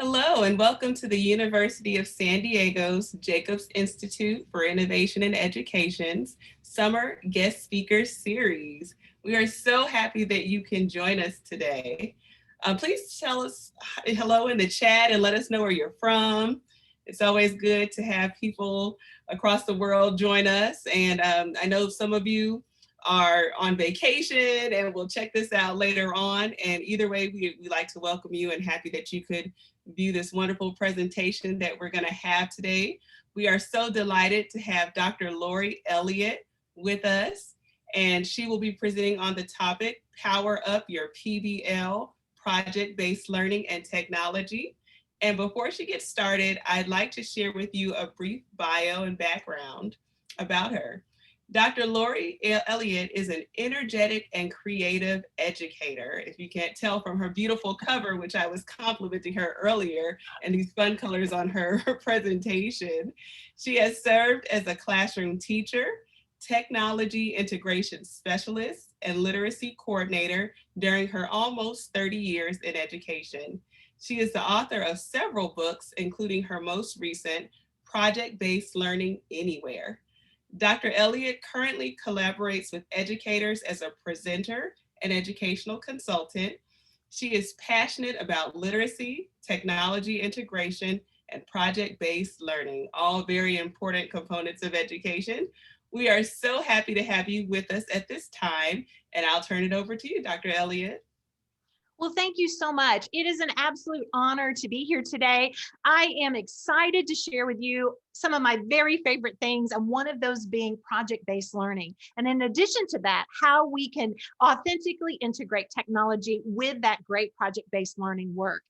Hello, and welcome to the University of San Diego's Jacobs Institute for Innovation and Education's Summer Guest Speakers Series. We are so happy that you can join us today. Please tell us hello in the chat and let us know where you're from. It's always good to have people across the world join us. And I know some of you are on vacation and we'll check this out later on. And either way, we like to welcome you and happy that you could view this wonderful presentation that we're going to have today. We are so delighted to have Dr. Lori Elliott with us, and she will be presenting on the topic, Power Up Your PBL, Project-Based Learning and Technology. And before she gets started, I'd like to share with you a brief bio and background about her. Dr. Lori Elliott is an energetic and creative educator. If you can't tell from her beautiful cover, which I was complimenting her earlier, and these fun colors on her presentation, she has served as a classroom teacher, technology integration specialist, and literacy coordinator during her almost 30 years in education. She is the author of several books, including her most recent, Project-Based Learning Anywhere. Dr. Elliott currently collaborates with educators as a presenter and educational consultant. She is passionate about literacy, technology integration, and project-based learning, all very important components of education. We are so happy to have you with us at this time, and I'll turn it over to you, Dr. Elliott. Well, thank you so much. It is an absolute honor to be here today. I am excited to share with you some of my very favorite things, and one of those being project-based learning. And in addition to that, how we can authentically integrate technology with that great project-based learning work.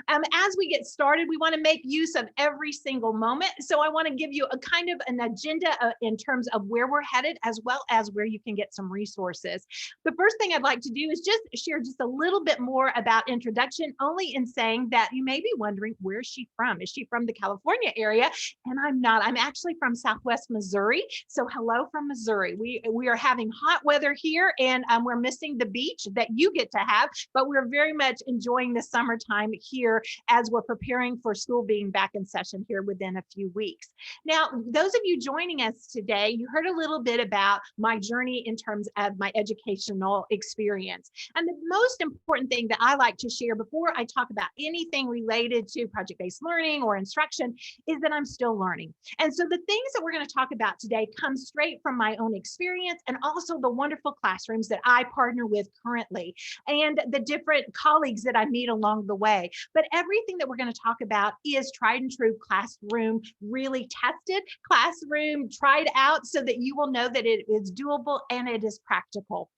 As we get started, we want to make use of every single moment. So I want to give you a kind of an agenda in terms of where we're headed, as well as where you can get some resources. The first thing I'd like to do is just share just a little bit more about introduction, only in saying that you may be wondering, where is she from? Is she from the California area? And I'm not. I'm actually from Southwest Missouri. So hello from Missouri. We are having hot weather here, and we're missing the beach that you get to have, but we're very much enjoying the summertime here as we're preparing for school being back in session here within a few weeks. Now, those of you joining us today, you heard a little bit about my journey in terms of my educational experience. And the most important thing that I like to share before I talk about anything related to project-based learning or instruction is that I'm still learning. And so the things that we're going to talk about today come straight from my own experience, and also the wonderful classrooms that I partner with currently, and the different colleagues that I meet along the way. But everything that we're going to talk about is tried and true classroom, really tested classroom, tried out, so that you will know that it is doable and it is practical.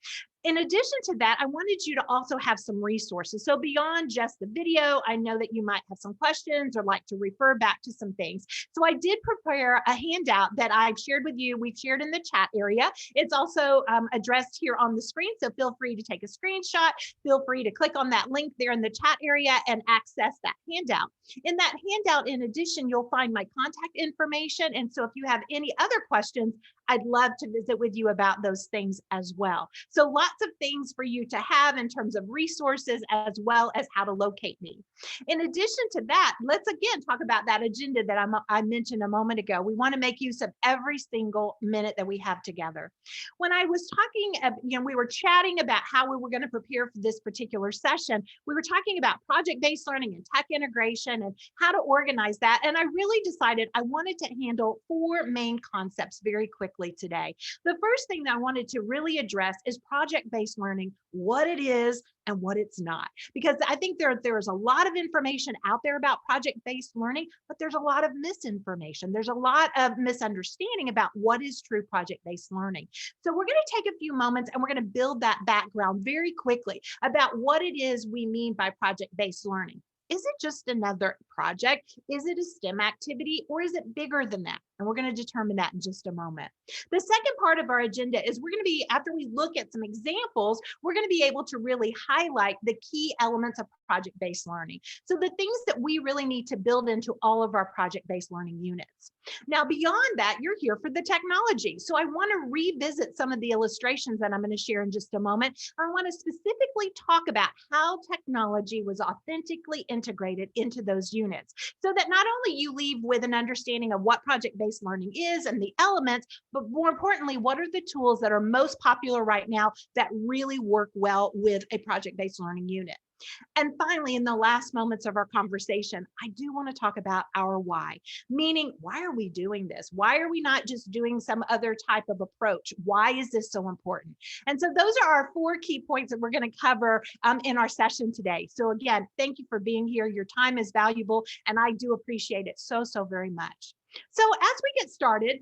In addition to that, I wanted you to also have some resources. So beyond just the video, I know that you might have some questions or like to refer back to some things. So I did prepare a handout that I've shared with you. We've shared in the chat area. It's also addressed here on the screen. So feel free to take a screenshot. Feel free to click on that link there in the chat area and access that handout. In that handout, in addition, you'll find my contact information. And so if you have any other questions, I'd love to visit with you about those things as well. So lots of things for you to have in terms of resources, as well as how to locate me. In addition to that, let's again talk about that agenda that I mentioned a moment ago. We want to make use of every single minute that we have together. When I was talking, we were chatting about how we were going to prepare for this particular session. We were talking about project-based learning and tech integration and how to organize that. And I really decided I wanted to handle 4 main concepts very quickly today. The first thing that I wanted to really address is project-based learning, what it is and what it's not. Because I think there's a lot of information out there about project-based learning, but there's a lot of misinformation. There's a lot of misunderstanding about what is true project-based learning. So we're going to take a few moments and we're going to build that background very quickly about what it is we mean by project-based learning. Is it just another project? Is it a STEM activity, or is it bigger than that? And we're going to determine that in just a moment. The second part of our agenda is we're going to be, after we look at some examples, we're going to be able to really highlight the key elements of project-based learning. So the things that we really need to build into all of our project-based learning units. Now, beyond that, you're here for the technology. So I want to revisit some of the illustrations that I'm going to share in just a moment. I want to specifically talk about how technology was authentically integrated into those units so that not only you leave with an understanding of what project-based learning is and the elements, but more importantly, what are the tools that are most popular right now that really work well with a project-based learning unit. And finally, in the last moments of our conversation, I do want to talk about our why, meaning why are we doing this? Why are we not just doing some other type of approach? Why is this so important? And so those are our 4 key points that we're going to cover in our session today. So again, thank you for being here. Your time is valuable, and I do appreciate it so, so very much. So as we get started,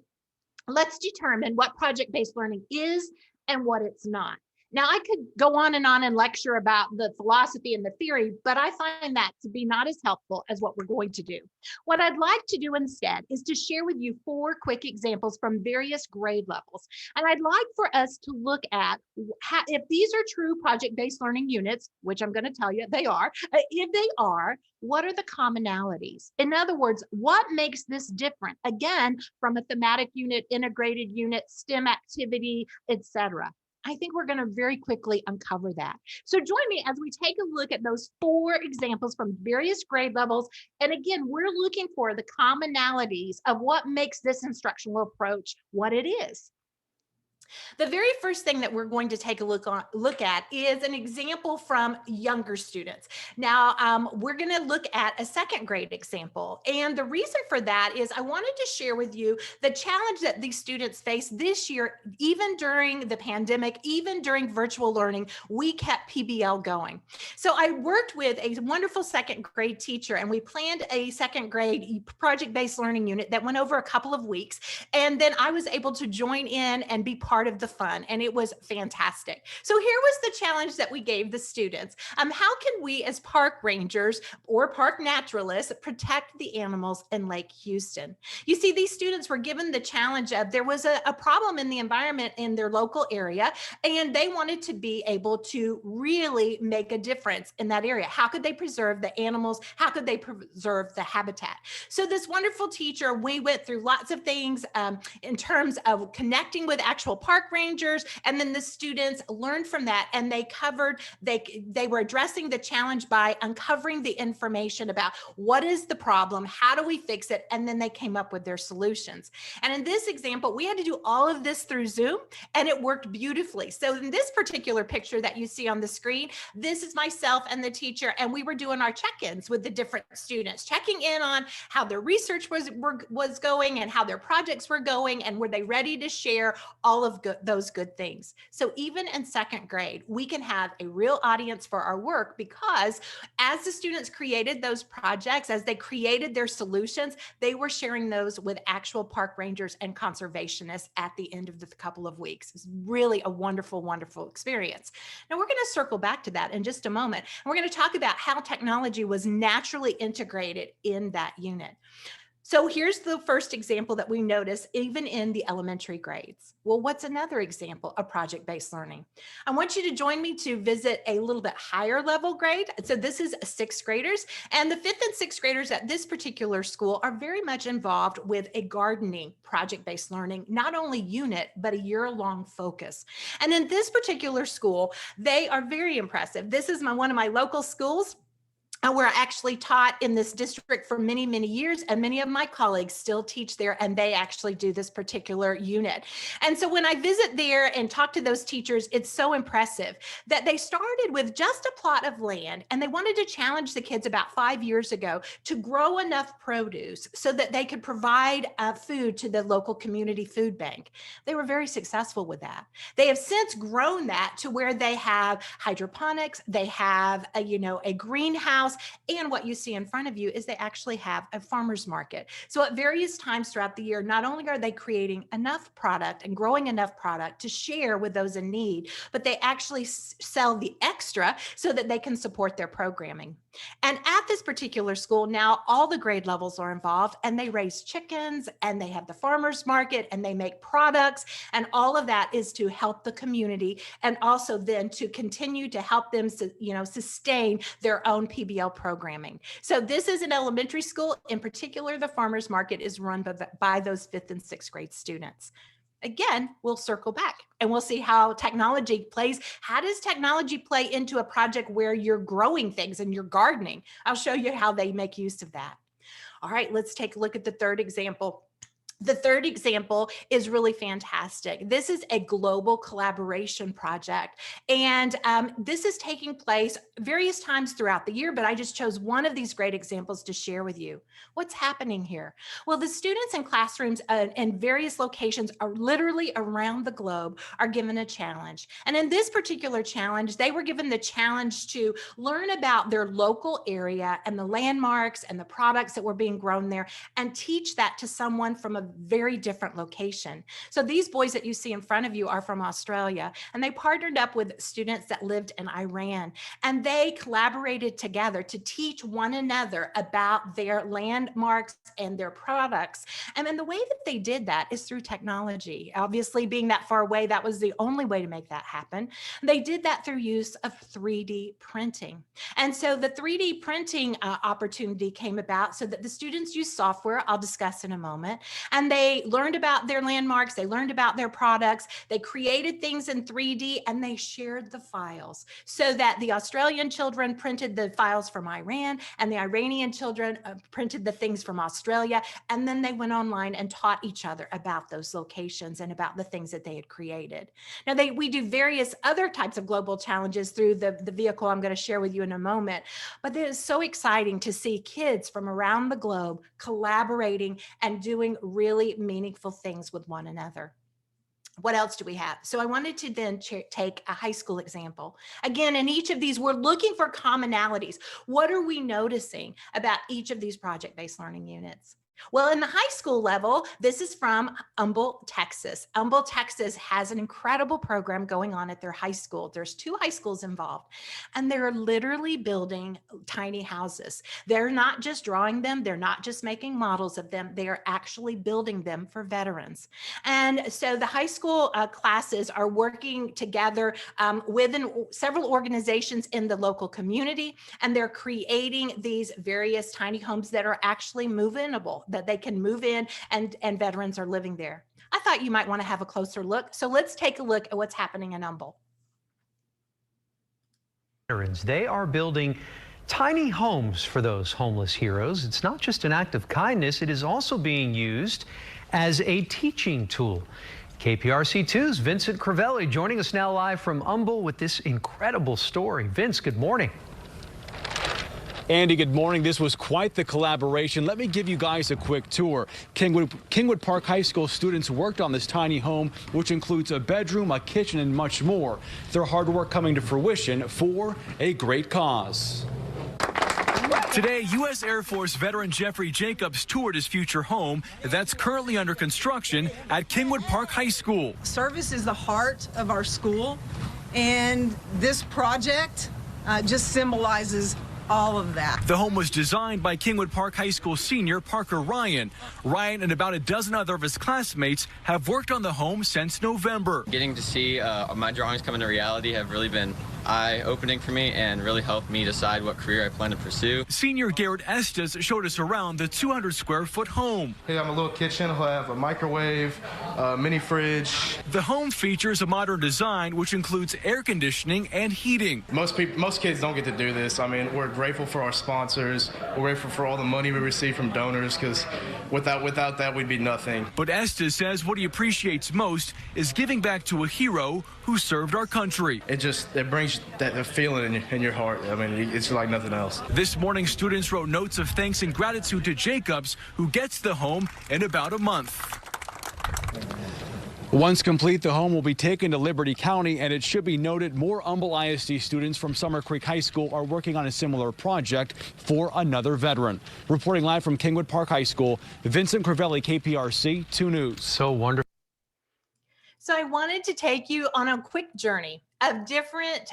let's determine what project-based learning is and what it's not. Now, I could go on and lecture about the philosophy and the theory, but I find that to be not as helpful as what we're going to do. What I'd like to do instead is to share with you 4 quick examples from various grade levels. And I'd like for us to look at how, if these are true project-based learning units, which I'm going to tell you they are, if they are, what are the commonalities? In other words, what makes this different? Again, from a thematic unit, integrated unit, STEM activity, etc. I think we're going to very quickly uncover that. So join me as we take a look at those 4 examples from various grade levels. And again, we're looking for the commonalities of what makes this instructional approach what it is. The very first thing that we're going to take a look at is an example from younger students. Now, we're going to look at a second grade example. And the reason for that is I wanted to share with you the challenge that these students face this year, even during the pandemic, even during virtual learning, we kept PBL going. So I worked with a wonderful second grade teacher, and we planned a second grade project-based learning unit that went over a couple of weeks. And then I was able to join in and be part of the fun, and it was fantastic. So here was the challenge that we gave the students. How can we as park rangers or park naturalists protect the animals in Lake Houston? You see, these students were given the challenge of there was a problem in the environment in their local area, and they wanted to be able to really make a difference in that area. How could they preserve the animals? How could they preserve the habitat? So this wonderful teacher, we went through lots of things in terms of connecting with actual park rangers, and then the students learned from that, and they were addressing the challenge by uncovering the information about what is the problem, how do we fix it, and then they came up with their solutions. And in this example, we had to do all of this through Zoom, and it worked beautifully. So in this particular picture that you see on the screen, this is myself and the teacher, and we were doing our check-ins with the different students, checking in on how their research was going and how their projects were going, and were they ready to share all of those good things. So even in second grade, we can have a real audience for our work, because as the students created those projects, as they created their solutions, they were sharing those with actual park rangers and conservationists at the end of the couple of weeks. It's really a wonderful, wonderful experience. Now we're going to circle back to that in just a moment. And we're going to talk about how technology was naturally integrated in that unit. So here's the first example that we notice even in the elementary grades. Well, what's another example of project-based learning? I want you to join me to visit a little bit higher level grade. So this is 6th graders, and the 5th and 6th graders at this particular school are very much involved with a gardening project-based learning, not only unit, but a year-long focus. And in this particular school, they are very impressive. This is one of my local schools, where I actually taught in this district for many, many years, and many of my colleagues still teach there, and they actually do this particular unit. And so when I visit there and talk to those teachers, it's so impressive that they started with just a plot of land, and they wanted to challenge the kids about 5 years ago to grow enough produce so that they could provide food to the local community food bank. They were very successful with that. They have since grown that to where they have hydroponics, they have a greenhouse, And what you see in front of you is they actually have a farmer's market. So at various times throughout the year, not only are they creating enough product and growing enough product to share with those in need, but they actually sell the extra so that they can support their programming. And at this particular school, now all the grade levels are involved, and they raise chickens, and they have the farmers market, and they make products, and all of that is to help the community, and also then to continue to help them, sustain their own PBL programming. So this is an elementary school. In particular, the farmers market is run by those 5th and 6th grade students. Again, we'll circle back and we'll see how technology plays. How does technology play into a project where you're growing things and you're gardening? I'll show you how they make use of that. All right, let's take a look at the third example. The third example is really fantastic. This is a global collaboration project, and this is taking place various times throughout the year, but I just chose one of these great examples to share with you. What's happening here? Well, the students in classrooms in various locations are literally around the globe are given a challenge. And in this particular challenge, they were given the challenge to learn about their local area and the landmarks and the products that were being grown there, and teach that to someone from a very different location. So these boys that you see in front of you are from Australia, and they partnered up with students that lived in Iran, and they collaborated together to teach one another about their landmarks and their products. And then the way that they did that is through technology. Obviously, being that far away, that was the only way to make that happen. They did that through use of 3D printing. And so the 3D printing opportunity came about so that the students use software, I'll discuss in a moment, and they learned about their landmarks, they learned about their products, they created things in 3D, and they shared the files so that the Australian children printed the files from Iran, and the Iranian children printed the things from Australia, and then they went online and taught each other about those locations and about the things that they had created. Now, we do various other types of global challenges through the vehicle I'm going to share with you in a moment, but it is so exciting to see kids from around the globe collaborating and doing really meaningful things with one another. What else do we have? So I wanted to then take a high school example. Again, in each of these, we're looking for commonalities. What are we noticing about each of these project-based learning units? Well, in the high school level, this is from Humboldt, Texas. Humboldt, Texas has an incredible program going on at their high school. There's 2 high schools involved, and they're literally building tiny houses. They're not just drawing them. They're not just making models of them. They are actually building them for veterans. And so the high school classes are working together within several organizations in the local community, and they're creating these various tiny homes that are actually move-inable, that they can move in, and veterans are living there. I thought you might want to have a closer look. So let's take a look at what's happening in Humboldt. Veterans, they are building tiny homes for those homeless heroes. It's not just an act of kindness, it is also being used as a teaching tool. KPRC2's Vincent Crivelli joining us now live from Humboldt with this incredible story. Vince, good morning. Andy, good morning. This was quite the collaboration. Let me give you guys a quick tour. Kingwood Park High School students worked on this tiny home, which includes a bedroom, a kitchen, and much more. Their hard work coming to fruition for a great cause. Today, U.S. Air Force veteran Jeffrey Jacobs toured his future home that's currently under construction at Kingwood Park High School. Service is the heart of our school, and this project just symbolizes all of that. The home was designed by Kingwood Park High School senior Parker Ryan. Ryan and about a dozen other of his classmates have worked on the home since November. Getting to see my drawings come into reality have really been eye-opening for me and really helped me decide what career I plan to pursue. Senior Garrett Estes showed us around the 200-square-foot home. Hey, I'm a little kitchen. I'll have a microwave, mini fridge. The home features a modern design which includes air conditioning and heating. Most kids don't get to do this. I mean, we're grateful for our sponsors. We're grateful for all the money we receive from donors, because without that, we'd be nothing. But Estes says what he appreciates most is giving back to a hero who served our country. It brings that feeling in your heart. I mean, it's like nothing else. This morning, students wrote notes of thanks and gratitude to Jacobs, who gets the home in about a month. Once complete, the home will be taken to Liberty County, and it should be noted more Humble ISD students from Summer Creek High School are working on a similar project for another veteran. Reporting live from Kingwood Park High School, Vincent Crivelli, KPRC 2 News. So wonderful. So I wanted to take you on a quick journey of different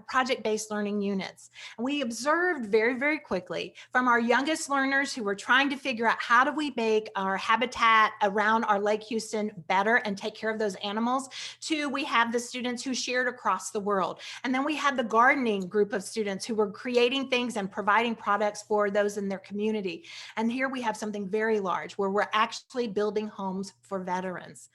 project-based learning units. And we observed very, very quickly from our youngest learners who were trying to figure out how do we make our habitat around our Lake Houston better and take care of those animals, to we have the students who shared across the world. And then we had the gardening group of students who were creating things and providing products for those in their community. And here we have something very large where we're actually building homes for veterans.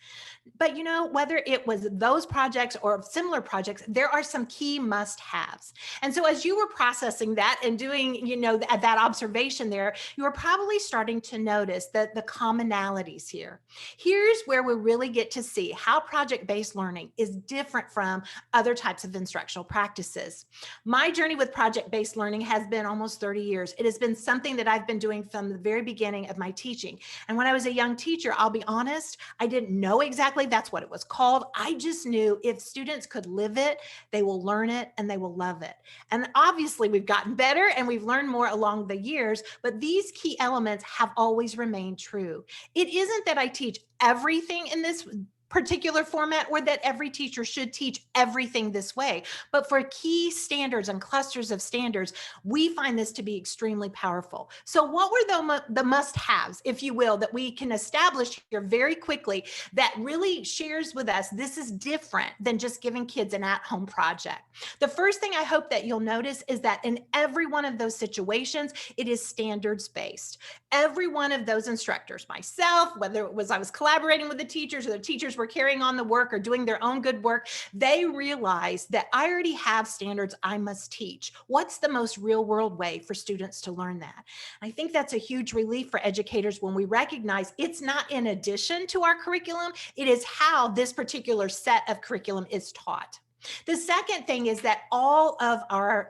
But you know, whether it was those projects or similar projects, there are some key must-haves. And so as you were processing that and doing, you know, that observation there, you were probably starting to notice that the commonalities here. Here's where we really get to see how project-based learning is different from other types of instructional practices. My journey with project-based learning has been almost 30 years. It has been something that I've been doing from the very beginning of my teaching. And when I was a young teacher, I'll be honest, I didn't know exactly that's what it was called. I just knew if students could live it, they will learn it and they will love it. And obviously we've gotten better and we've learned more along the years, but these key elements have always remained true. It isn't that I teach everything in this particular format or that every teacher should teach everything this way, but for key standards and clusters of standards, we find this to be extremely powerful. So what were the must-haves, if you will, that we can establish here very quickly that really shares with us this is different than just giving kids an at-home project? The first thing I hope that you'll notice is that in every one of those situations, it is standards-based. Every one of those instructors, myself, whether it was I was collaborating with the teachers or the teachers were carrying on the work or doing their own good work, they realized that I already have standards I must teach. What's the most real world way for students to learn that? I think that's a huge relief for educators when we recognize it's not in addition to our curriculum, it is how this particular set of curriculum is taught. The second thing is that all of our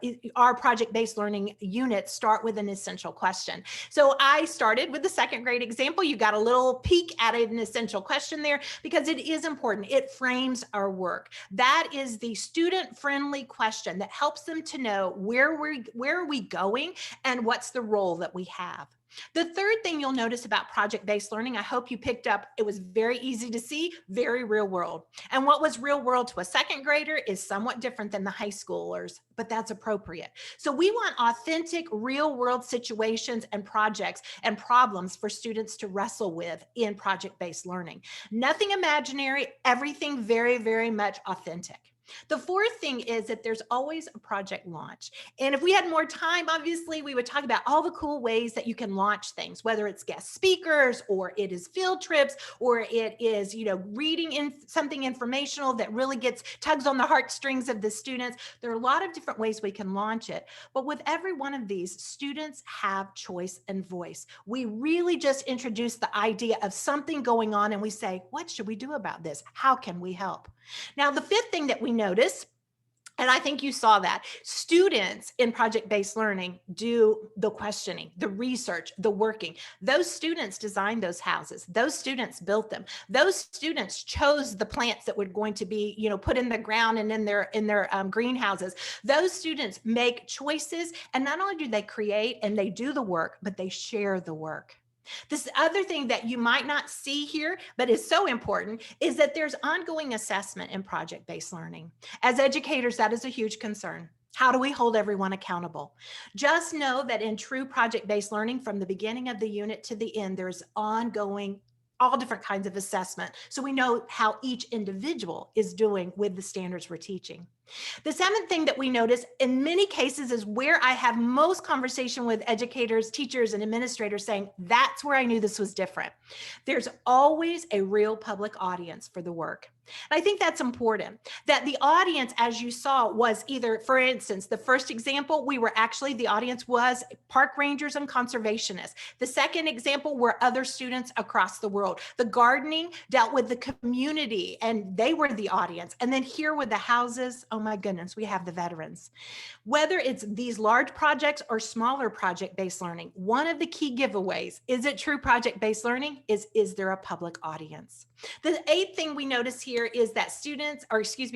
project-based learning units start with an essential question. So I started with the second grade example. You got a little peek at an essential question there because it is important. It frames our work. That is the student-friendly question that helps them to know where are we going and what's the role that we have. The third thing you'll notice about project-based learning, I hope you picked up, it was very easy to see, very real world. And what was real world to a second grader is somewhat different than the high schoolers, but that's appropriate. So we want authentic real world situations and projects and problems for students to wrestle with in project-based learning. Nothing imaginary, everything very, very much authentic. The fourth thing is that there's always a project launch. And if we had more time, obviously, we would talk about all the cool ways that you can launch things, whether it's guest speakers or it is field trips or it is, you know, reading in something informational that really tugs on the heartstrings of the students. There are a lot of different ways we can launch it. But with every one of these, students have choice and voice. We really just introduce the idea of something going on and we say, what should we do about this? How can we help? Now, the fifth thing that we notice, and I think you saw that, students in project-based learning do the questioning, the research, the working. Those students designed those houses. Those students built them. Those students chose the plants that were going to be, you know, put in the ground and in their greenhouses. Those students make choices, and not only do they create and they do the work, but they share the work. This other thing that you might not see here, but is so important, is that there's ongoing assessment in project-based learning. As educators, that is a huge concern. How do we hold everyone accountable? Just know that in true project-based learning, from the beginning of the unit to the end, there's ongoing all different kinds of assessment. So we know how each individual is doing with the standards we're teaching. The seventh thing that we notice in many cases is where I have most conversation with educators, teachers, and administrators saying, that's where I knew this was different. There's always a real public audience for the work. And I think that's important, that the audience, as you saw, was either, for instance, the first example, the audience was park rangers and conservationists. The second example were other students across the world. The gardening dealt with the community and they were the audience. And then here were the houses. oh my goodness, we have the veterans. Whether it's these large projects or smaller project-based learning, one of the key giveaways, is it true project-based learning? Is there a public audience? The eighth thing we notice here is that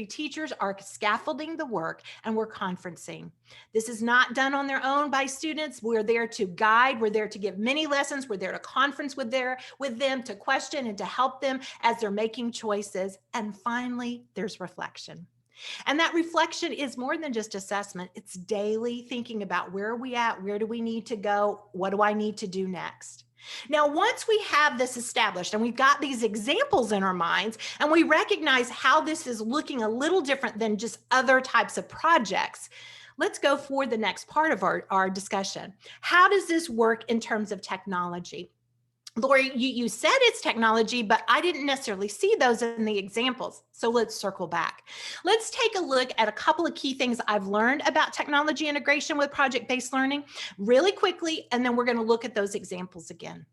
teachers are scaffolding the work and we're conferencing. This is not done on their own by students. We're there to guide. We're there to give mini lessons. We're there to conference with them, to question and to help them as they're making choices. And finally, there's reflection. And that reflection is more than just assessment. It's daily thinking about where are we at? Where do we need to go? What do I need to do next? Now, once we have this established and we've got these examples in our minds and we recognize how this is looking a little different than just other types of projects, let's go for the next part of our discussion. How does this work in terms of technology? Lori, you said it's technology, but I didn't necessarily see those in the examples. So let's circle back. Let's take a look at a couple of key things I've learned about technology integration with project-based learning really quickly, and then we're going to look at those examples again.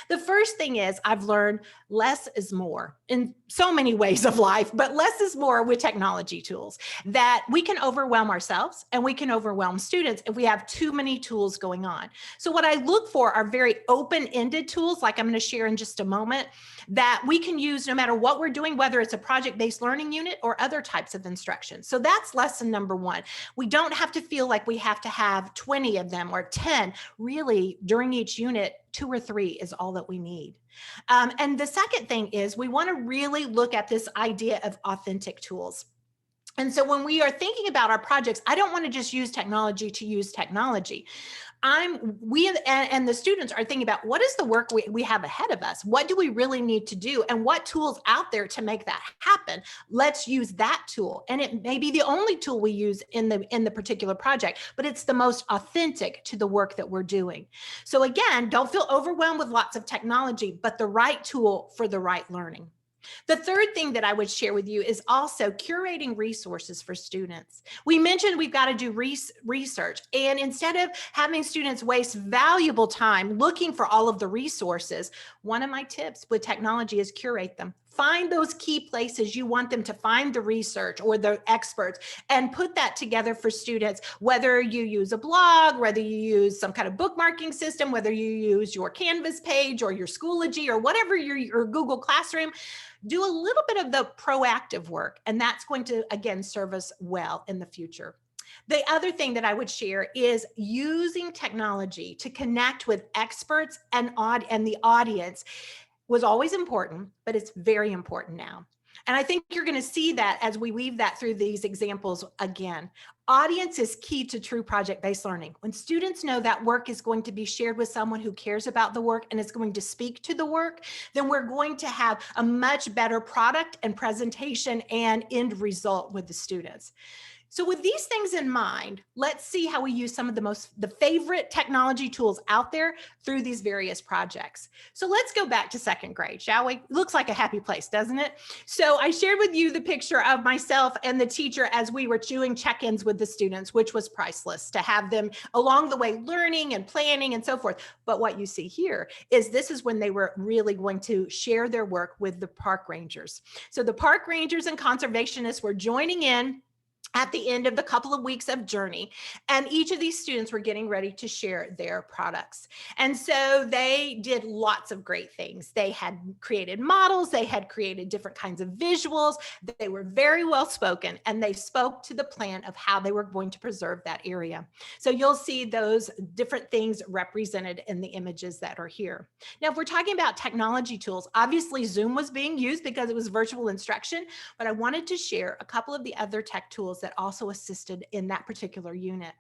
The first thing is I've learned less is more in so many ways of life, but less is more with technology tools, that we can overwhelm ourselves and we can overwhelm students if we have too many tools going on. So what I look for are very open-ended tools, like I'm going to share in just a moment, that we can use no matter what we're doing, whether it's a project-based learning unit or other types of instruction. So that's lesson number one. We don't have to feel like we have to have 20 of them or 10. Really, during each unit, 2 or 3 is all that we need. And the second thing is we want to really look at this idea of authentic tools. And so when we are thinking about our projects, I don't want to just use technology to use technology. We and the students are thinking about what is the work we have ahead of us? What do we really need to do? And what tools out there to make that happen? Let's use that tool. And it may be the only tool we use in the particular project, but it's the most authentic to the work that we're doing. So again, don't feel overwhelmed with lots of technology, but the right tool for the right learning. The third thing that I would share with you is also curating resources for students. We mentioned we've got to do research, and instead of having students waste valuable time looking for all of the resources, one of my tips with technology is curate them. Find those key places you want them to find the research or the experts and put that together for students, whether you use a blog, whether you use some kind of bookmarking system, whether you use your Canvas page or your Schoology or whatever your Google Classroom. Do a little bit of the proactive work, and that's going to, again, serve us well in the future. The other thing that I would share is using technology to connect with experts and the audience was always important, but it's very important now. And I think you're going to see that as we weave that through these examples again. Audience is key to true project-based learning. When students know that work is going to be shared with someone who cares about the work and is going to speak to the work, then we're going to have a much better product and presentation and end result with the students. So with these things in mind, let's see how we use some of the favorite technology tools out there through these various projects. So let's go back to second grade, shall we? Looks like a happy place, doesn't it? So I shared with you the picture of myself and the teacher as we were doing check-ins with the students, which was priceless to have them along the way learning and planning and so forth. But what you see here is this is when they were really going to share their work with the park rangers. So the park rangers and conservationists were joining in at the end of the couple of weeks of journey, and each of these students were getting ready to share their products. And so they did lots of great things. They had created models, they had created different kinds of visuals, they were very well spoken, and they spoke to the plan of how they were going to preserve that area. So you'll see those different things represented in the images that are here. Now, if we're talking about technology tools, obviously Zoom was being used because it was virtual instruction, but I wanted to share a couple of the other tech tools that also assisted in that particular unit.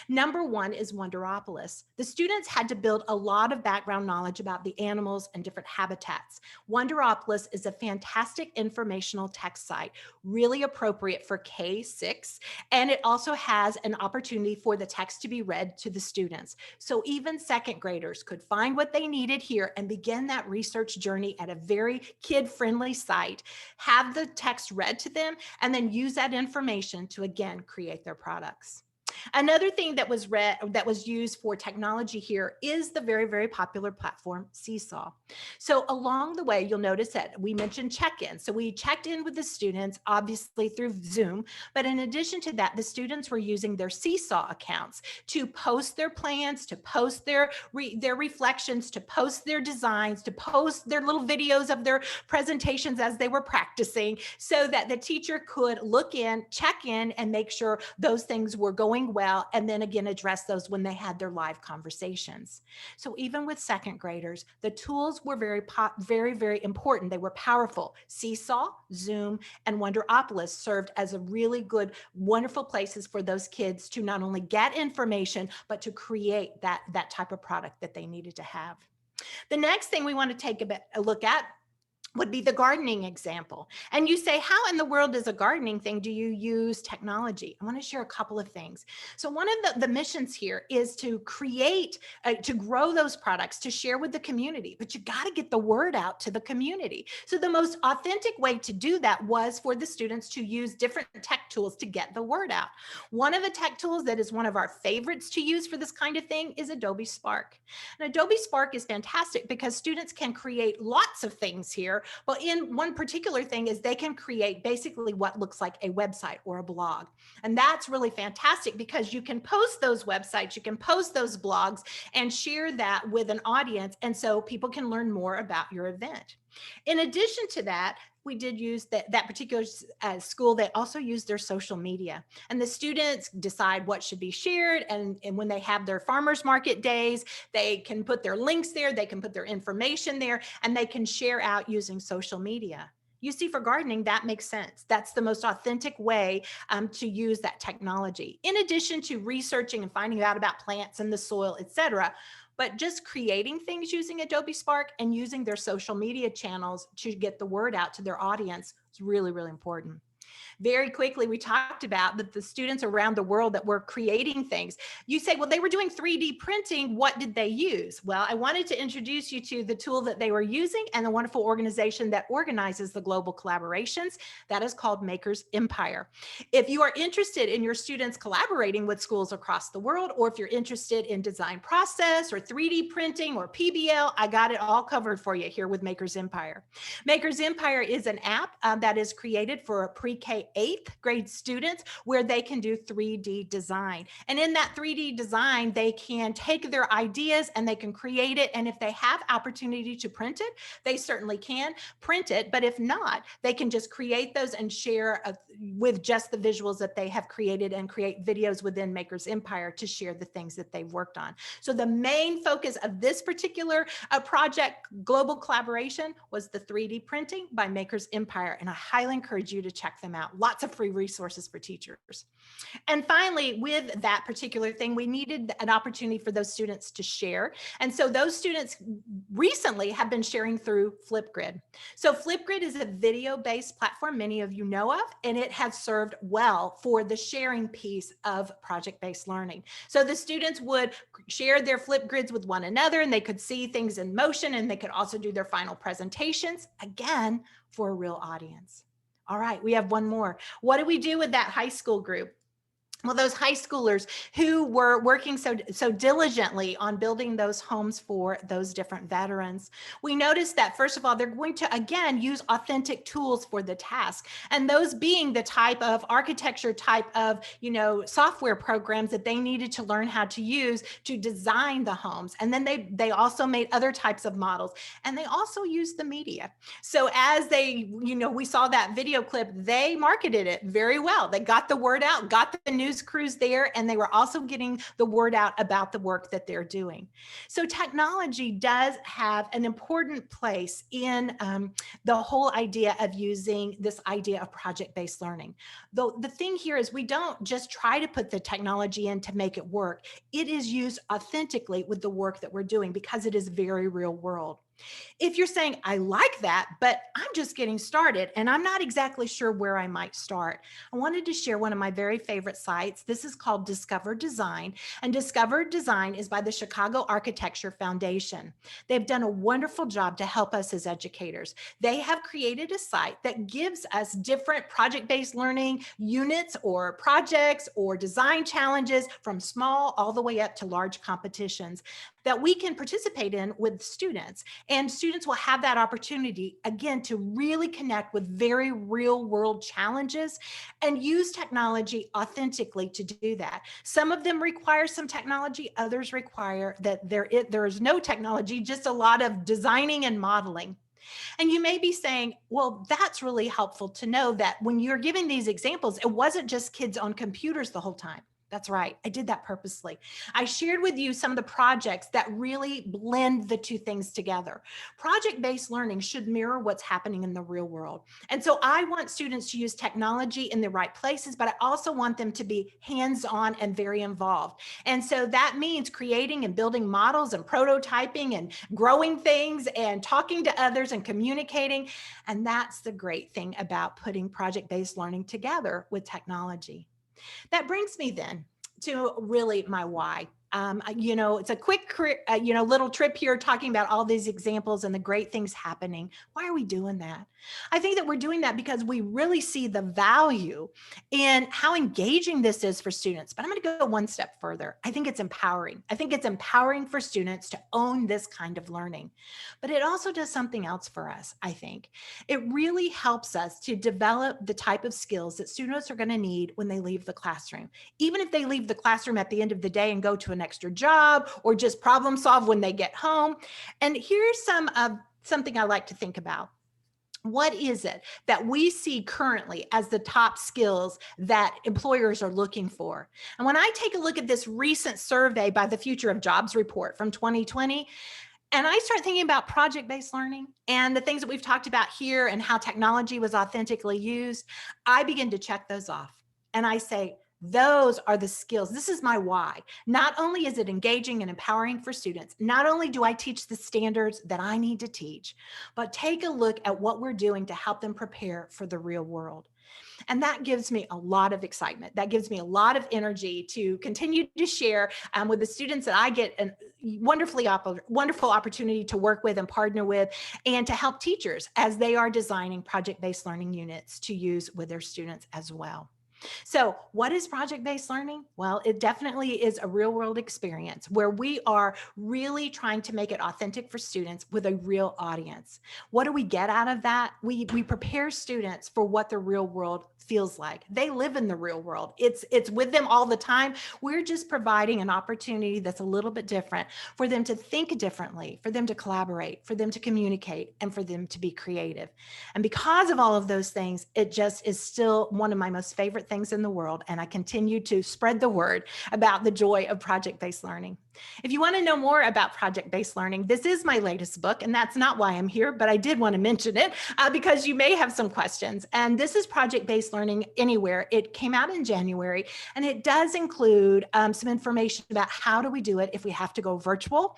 Number one is Wonderopolis. The students had to build a lot of background knowledge about the animals and different habitats. Wonderopolis is a fantastic informational text site, really appropriate for K-6, and it also has an opportunity for the text to be read to the students. So even second graders could find what they needed here and begin that research journey at a very kid-friendly site, have the text read to them, and then use that information to, again, create their products. Another thing that was used for technology here is the very, very popular platform Seesaw. So along the way, you'll notice that we mentioned check-in. So we checked in with the students, obviously through Zoom, but in addition to that, the students were using their Seesaw accounts to post their plans, to post their reflections, to post their designs, to post their little videos of their presentations as they were practicing, so that the teacher could look in, check in, and make sure those things were going well, and then again address those when they had their live conversations. So even with second graders, the tools were very, very important. They were powerful. Seesaw, Zoom, and Wonderopolis served as a really good, wonderful places for those kids to not only get information, but to create that type of product that they needed to have. The next thing we want to take a look at would be the gardening example. And you say, how in the world is a gardening thing do you use technology? I want to share a couple of things. So one of the missions here is to create, to grow those products, to share with the community, but you got to get the word out to the community. So the most authentic way to do that was for the students to use different tech tools to get the word out. One of the tech tools that is one of our favorites to use for this kind of thing is Adobe Spark. And Adobe Spark is fantastic because students can create lots of things here. But in one particular thing is they can create basically what looks like a website or a blog. And that's really fantastic because you can post those websites, you can post those blogs and share that with an audience. And so people can learn more about your event. In addition to that, we did use that particular school. They also use their social media, and the students decide what should be shared. And when they have their farmers market days, they can put their links there, they can put their information there, and they can share out using social media. You see, for gardening, that makes sense. That's the most authentic way to use that technology. In addition to researching and finding out about plants and the soil, etc., but just creating things using Adobe Spark and using their social media channels to get the word out to their audience is really, really important. Very quickly, we talked about that the students around the world that were creating things. You say, well, they were doing 3D printing. What did they use? Well, I wanted to introduce you to the tool that they were using and the wonderful organization that organizes the global collaborations. That is called Makers Empire. If you are interested in your students collaborating with schools across the world, or if you're interested in design process or 3D printing or PBL, I got it all covered for you here with Makers Empire. Makers Empire is an app that is created for pre-K 8th grade students where they can do 3D design. And in that 3D design, they can take their ideas and they can create it. And if they have opportunity to print it, they certainly can print it. But if not, they can just create those and share with just the visuals that they have created and create videos within Makers Empire to share the things that they've worked on. So the main focus of this particular project, Global Collaboration, was the 3D printing by Makers Empire. And I highly encourage you to check them out. Lots of free resources for teachers. And finally, with that particular thing, we needed an opportunity for those students to share. And so those students recently have been sharing through Flipgrid. So Flipgrid is a video-based platform many of you know of, and it has served well for the sharing piece of project-based learning. So the students would share their Flipgrids with one another, and they could see things in motion, and they could also do their final presentations, again, for a real audience. All right, we have one more. What do we do with that high school group? Well, those high schoolers who were working so diligently on building those homes for those different veterans, we noticed that, first of all, they're going to, again, use authentic tools for the task. And those being the type of architecture, type of, software programs that they needed to learn how to use to design the homes. And then they also made other types of models. And they also used the media. So as they, we saw that video clip, they marketed it very well. They got the word out, got the news crews there, and they were also getting the word out about the work that they're doing. So technology does have an important place in the whole idea of using this idea of project-based learning. Though the thing here is we don't just try to put the technology in to make it work. It is used authentically with the work that we're doing because it is very real world. If you're saying, I like that, but I'm just getting started and I'm not exactly sure where I might start, I wanted to share one of my very favorite sites. This is called Discover Design, and Discover Design is by the Chicago Architecture Foundation. They've done a wonderful job to help us as educators. They have created a site that gives us different project-based learning units or projects or design challenges from small all the way up to large competitions that we can participate in with students. And students will have that opportunity, again, to really connect with very real world challenges and use technology authentically to do that. Some of them require some technology, others require that there is no technology, just a lot of designing and modeling. And you may be saying, well, that's really helpful to know that when you're giving these examples, it wasn't just kids on computers the whole time. That's right. I did that purposely. I shared with you some of the projects that really blend the two things together. Project-based learning should mirror what's happening in the real world. And so I want students to use technology in the right places, but I also want them to be hands-on and very involved. And so that means creating and building models and prototyping and growing things and talking to others and communicating. And that's the great thing about putting project-based learning together with technology. That brings me then to really my why. It's a quick, little trip here talking about all these examples and the great things happening. Why are we doing that? I think that we're doing that because we really see the value in how engaging this is for students. But I'm going to go one step further. I think it's empowering. I think it's empowering for students to own this kind of learning. But it also does something else for us, I think. It really helps us to develop the type of skills that students are going to need when they leave the classroom. Even if they leave the classroom at the end of the day and go to an extra job or just problem solve when they get home. And here's something I like to think about. What is it that we see currently as the top skills that employers are looking for? And when I take a look at this recent survey by the Future of Jobs report from 2020, and I start thinking about project-based learning and the things that we've talked about here and how technology was authentically used, I begin to check those off. And I say, those are the skills. This is my why. Not only is it engaging and empowering for students, not only do I teach the standards that I need to teach, but take a look at what we're doing to help them prepare for the real world. And that gives me a lot of excitement. That gives me a lot of energy to continue to share with the students that I get a wonderful opportunity to work with and partner with, and to help teachers as they are designing project-based learning units to use with their students as well. So what is project-based learning? Well, it definitely is a real-world experience where we are really trying to make it authentic for students with a real audience. What do we get out of that? We prepare students for what the real world feels like. They live in the real world. It's with them all the time. We're just providing an opportunity that's a little bit different for them to think differently, for them to collaborate, for them to communicate, and for them to be creative. And because of all of those things, it just is still one of my most favorite things in the world. And I continue to spread the word about the joy of project-based learning. If you want to know more about project-based learning, this is my latest book, and that's not why I'm here, but I did want to mention it because you may have some questions. And this is Project-Based Learning Anywhere. It came out in January, and it does include some information about how do we do it if we have to go virtual,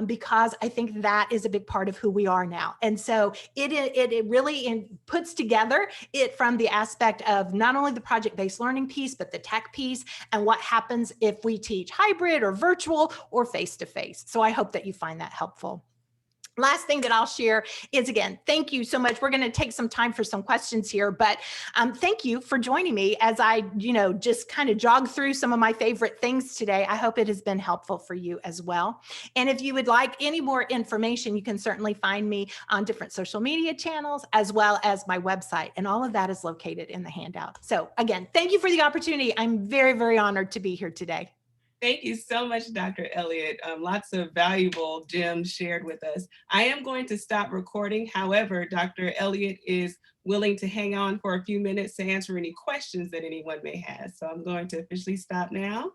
because I think that is a big part of who we are now. And so it really puts together it from the aspect of not only the project-based learning piece, but the tech piece and what happens if we teach hybrid or virtual or face-to-face. So I hope that you find that helpful. Last thing that I'll share is, again, thank you so much. We're going to take some time for some questions here, but thank you for joining me as I, just kind of jog through some of my favorite things today. I hope it has been helpful for you as well. And if you would like any more information, you can certainly find me on different social media channels, as well as my website. And all of that is located in the handout. So again, thank you for the opportunity. I'm very, very honored to be here today. Thank you so much, Dr. Elliott. Lots of valuable gems shared with us. I am going to stop recording. However, Dr. Elliott is willing to hang on for a few minutes to answer any questions that anyone may have. So I'm going to officially stop now.